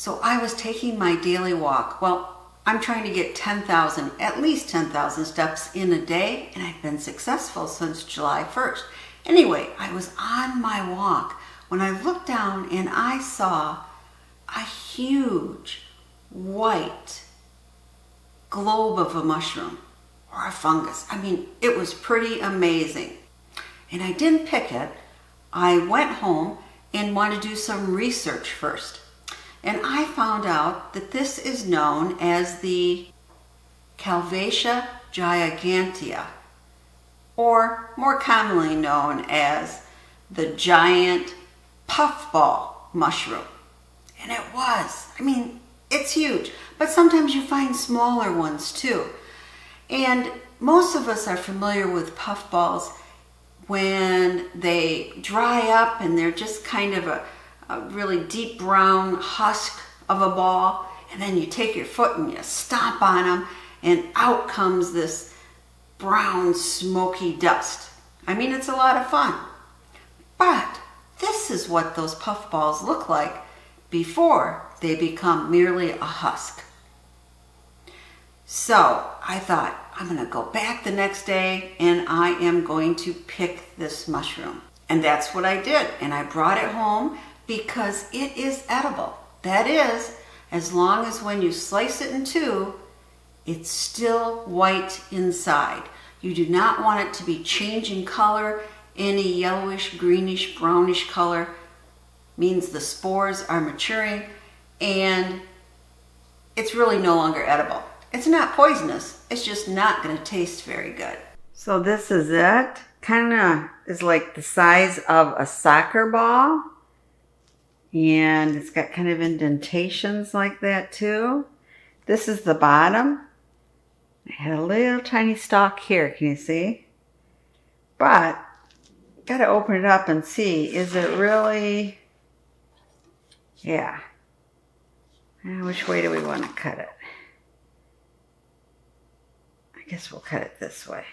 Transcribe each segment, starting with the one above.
So I was taking my daily walk. Well, I'm trying to get at least 10,000 steps in a day, and I've been successful since July 1st. Anyway, I was on my walk when I looked down and I saw a huge white globe of a mushroom or a fungus. I mean, it was pretty amazing. And I didn't pick it. I went home and wanted to do some research first. And I found out that this is known as the Calvacia gigantea, or more commonly known as the giant puffball mushroom. And it was. I mean, it's huge. But sometimes you find smaller ones too. And most of us are familiar with puffballs when they dry up and they're just kind of a really deep brown husk of a ball, and then you take your foot and you stomp on them and out comes this brown smoky dust. I mean, it's a lot of fun. But this is what those puffballs look like before they become merely a husk. So I thought, I'm going to go back the next day and I am going to pick this mushroom. And that's what I did. And I brought it home because it is edible. That is, as long as when you slice it in two, it's still white inside. You do not want it to be changing color. Any yellowish, greenish, brownish color means the spores are maturing and it's really no longer edible. It's not poisonous, it's just not going to taste very good. So this is it. Kind of is like the size of a soccer ball. And it's got kind of indentations like that too. This is the bottom. I had a little tiny stalk here, can you see? But, got to open it up and see, is it really, yeah. Which way do we want to cut it? I guess we'll cut it this way.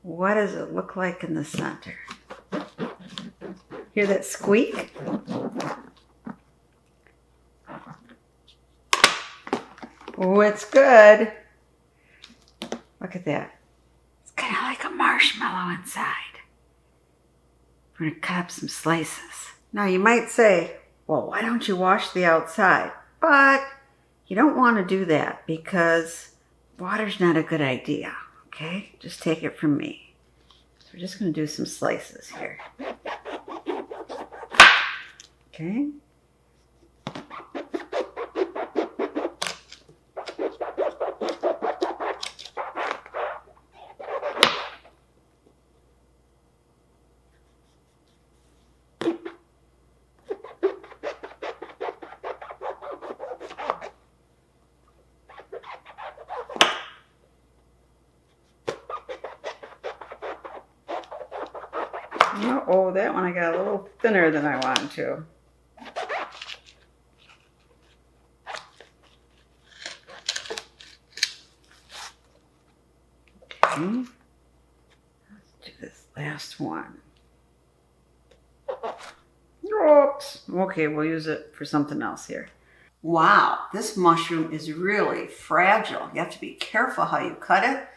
What does it look like in the center? Hear that squeak? Oh, it's good. Look at that. It's kind of like a marshmallow inside. We're going to cut up some slices. Now you might say, well, why don't you wash the outside? But you don't want to do that because water's not a good idea. Okay? Just take it from me. So we're just going to do some slices here. Okay? Oh, that one I got a little thinner than I wanted to. Okay. Let's do this last one. Oops. Okay, we'll use it for something else here. Wow, this mushroom is really fragile. You have to be careful how you cut it.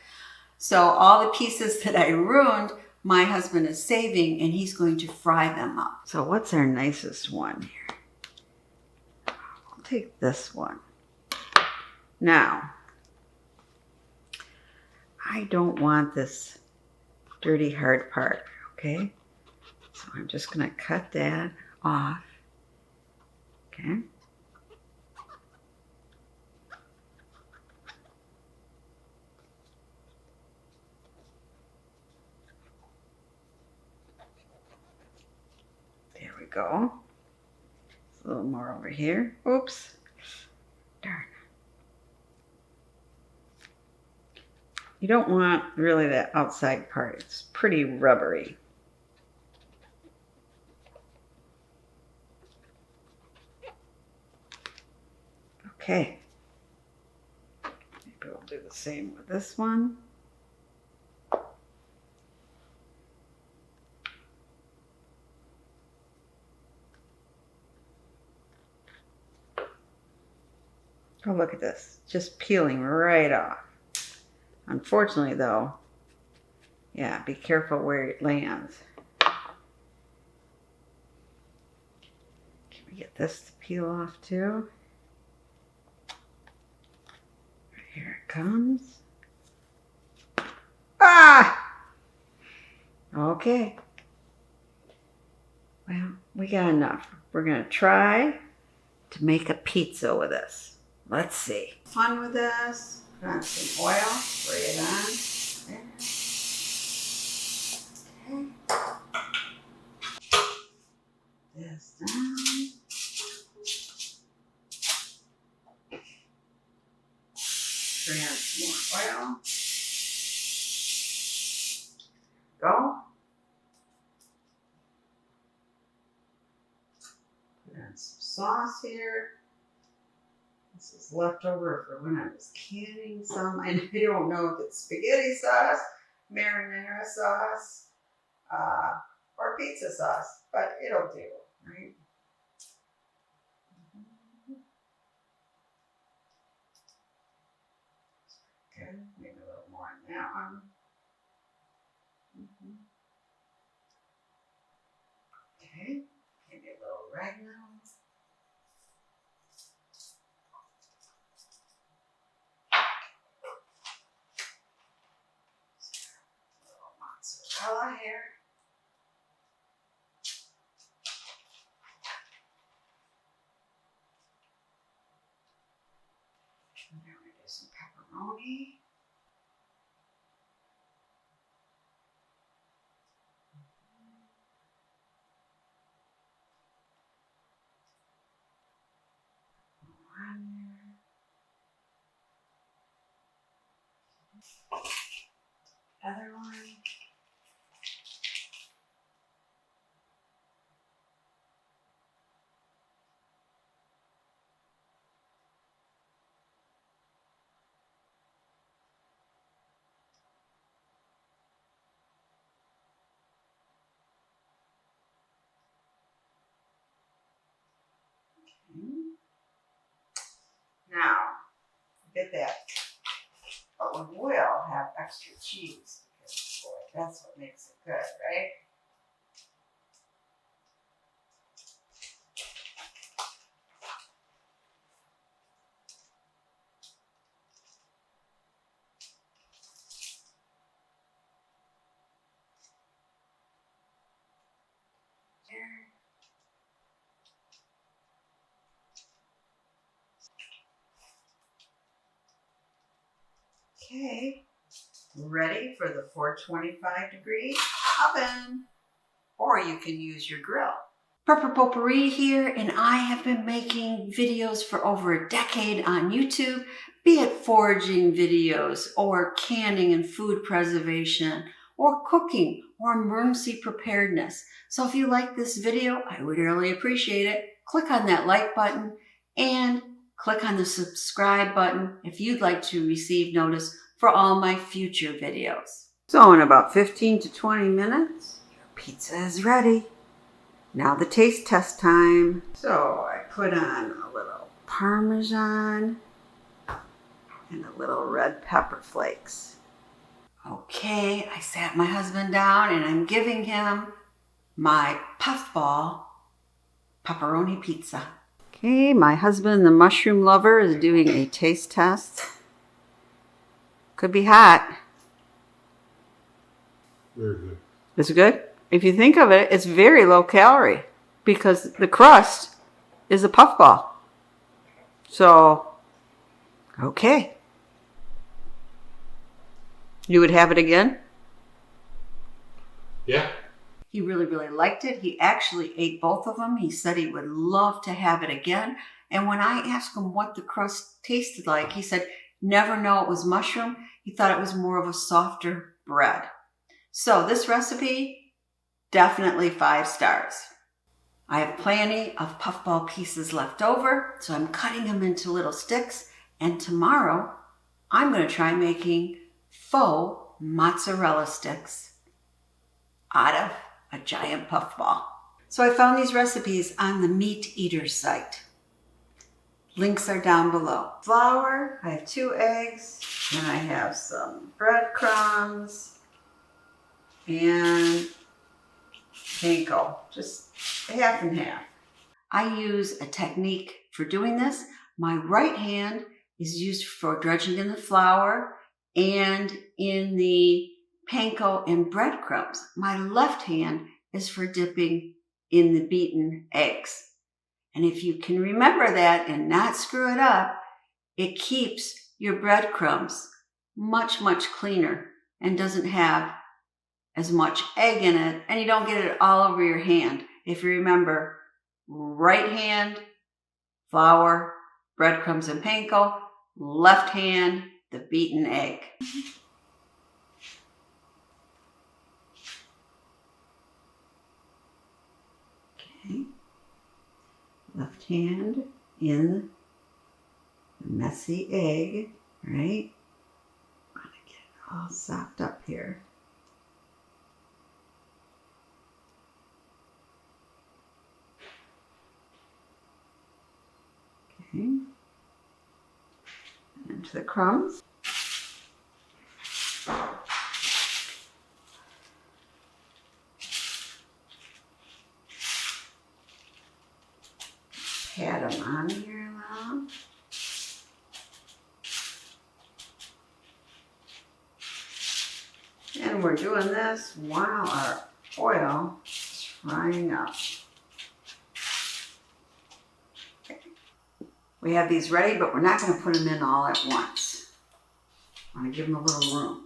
So all the pieces that I ruined, my husband is saving and he's going to fry them up. So what's our nicest one here? I'll take this one. Now, I don't want this dirty hard part, okay? So I'm just going to cut that off, okay? Go. A little more over here. Oops. Darn. You don't want really that outside part. It's pretty rubbery. Okay. Maybe we'll do the same with this one. Oh, look at this. Just peeling right off. Unfortunately, though, yeah, be careful where it lands. Can we get this to peel off too? Here it comes. Ah! Okay. Well, we got enough. We're going to try to make a pizza with this. Let's see. Fun with this. Put on some oil. Spray it on. There. Okay. This down. Spray on some more oil. Go. Put on some sauce here. This is leftover for when I was canning some. I don't know if it's spaghetti sauce, marinara sauce, or pizza sauce, but it'll do, right? Good. Maybe a little more on that one. Okay. Maybe a little oregano. Mozzarella here. And then we do some pepperoni. Other one. Now, get that. But we will have extra cheese because, boy, that's what makes it good, right? Okay, ready for the 425 degree oven, or you can use your grill. Prepper Potpourri here, and I have been making videos for over a decade on YouTube, be it foraging videos, or canning and food preservation, or cooking, or emergency preparedness. So if you like this video, I would really appreciate it. Click on that like button and click on the subscribe button if you'd like to receive notice for all my future videos. So in about 15 to 20 minutes, your pizza is ready. Now the taste test time. So I put on a little Parmesan and a little red pepper flakes. Okay, I sat my husband down and I'm giving him my puffball pepperoni pizza. Okay, my husband, the mushroom lover, is doing a taste test. Could be hot. Very good. It's good? If you think of it, it's very low calorie because the crust is a puffball. So, okay. You would have it again? Yeah. He really, really liked it. He actually ate both of them. He said he would love to have it again. And when I asked him what the crust tasted like, he said, never know it was mushroom. He thought it was more of a softer bread. So this recipe, definitely 5 stars. I have plenty of puffball pieces left over, so I'm cutting them into little sticks. And tomorrow, I'm going to try making faux mozzarella sticks out of a giant puffball. So I found these recipes on the Meat Eater site. Links are down below. Flour, I have 2 eggs, and I have some breadcrumbs and panko, just half and half. I use a technique for doing this. My right hand is used for dredging in the flour and in the panko and breadcrumbs. My left hand is for dipping in the beaten eggs. And if you can remember that and not screw it up, it keeps your breadcrumbs much, much cleaner and doesn't have as much egg in it, and you don't get it all over your hand. If you remember, right hand, flour, breadcrumbs and panko, left hand, the beaten egg. Okay. Left hand in the messy egg, right? I'm gonna get it all sopped up here. Okay. Into the crumbs. Pat them on here now. And we're doing this while our oil is frying up. Okay. We have these ready, but we're not going to put them in all at once. I want to give them a little room.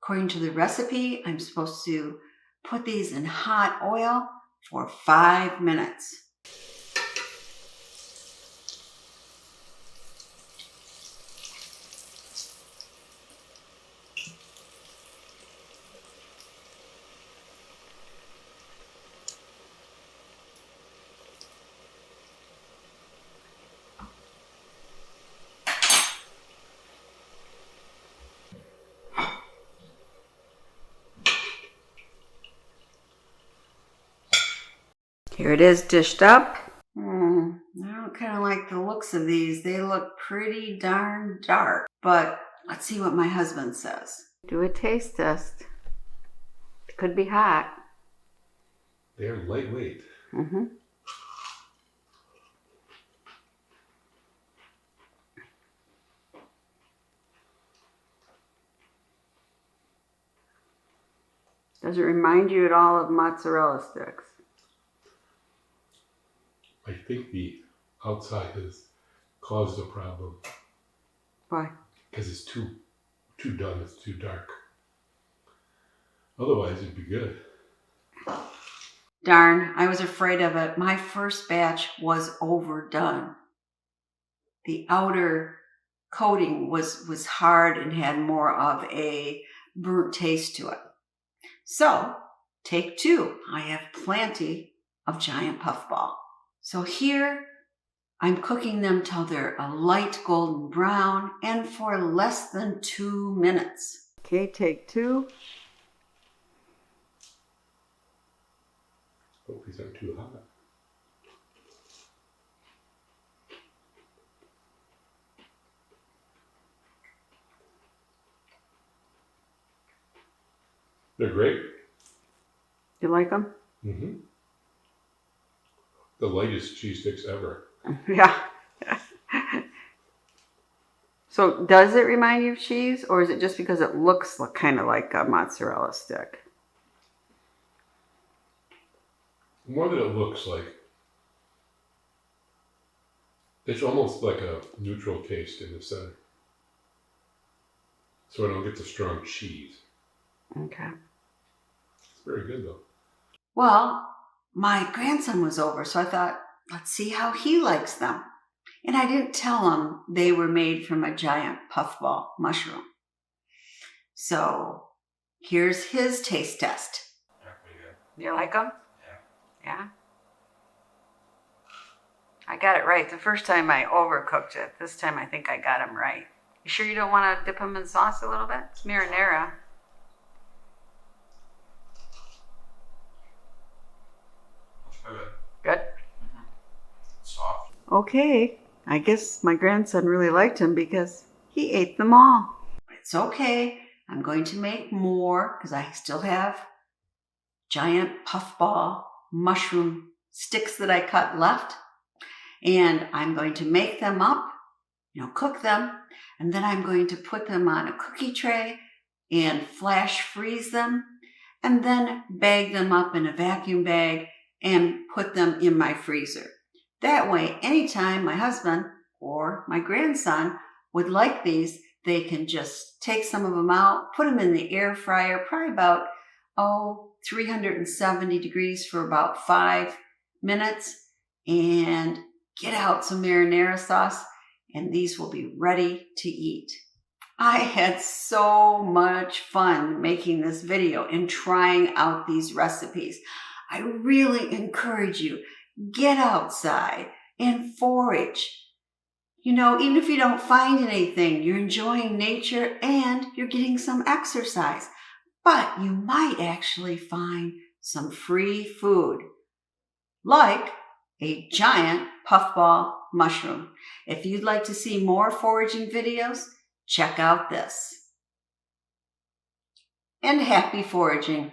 According to the recipe, I'm supposed to put these in hot oil for 5 minutes. Here it is dished up. I don't kind of like the looks of these. They look pretty darn dark. But let's see what my husband says. Do a taste test. It could be hot. They're lightweight. Mm-hmm. Does it remind you at all of mozzarella sticks? I think the outside has caused a problem. Why? Because it's too done. It's too dark. Otherwise, it'd be good. Darn, I was afraid of it. My first batch was overdone. The outer coating was hard and had more of a burnt taste to it. So, take 2. I have plenty of Giant Puffball. So here, I'm cooking them till they're a light golden brown and for less than 2 minutes. Okay, take 2. Hope these aren't too hot. They're great. You like them? Mm-hmm. The lightest cheese sticks ever. Yeah. So does it remind you of cheese, or is it just because it looks kind of like a mozzarella stick? More than it looks like. It's almost like a neutral taste in the center. So I don't get the strong cheese. Okay. It's very good though. Well, my grandson was over, so I thought, let's see how he likes them. And I didn't tell him they were made from a giant puffball mushroom. So here's his taste test. Yeah, pretty good. You like them? Yeah. Yeah? I got it right. The first time I overcooked it. This time I think I got them right. You sure you don't want to dip them in sauce a little bit? It's marinara. Good? Soft. Okay, I guess my grandson really liked him because he ate them all. It's okay. I'm going to make more because I still have giant puffball mushroom sticks that I cut left. And I'm going to make them up, cook them, and then I'm going to put them on a cookie tray and flash freeze them, and then bag them up in a vacuum bag and put them in my freezer. That way, anytime my husband or my grandson would like these, they can just take some of them out, put them in the air fryer, probably about, 370 degrees for about 5 minutes, and get out some marinara sauce, and these will be ready to eat. I had so much fun making this video and trying out these recipes. I really encourage you, get outside and forage. Even if you don't find anything, you're enjoying nature and you're getting some exercise. But you might actually find some free food, like a giant puffball mushroom. If you'd like to see more foraging videos, check out this. And happy foraging!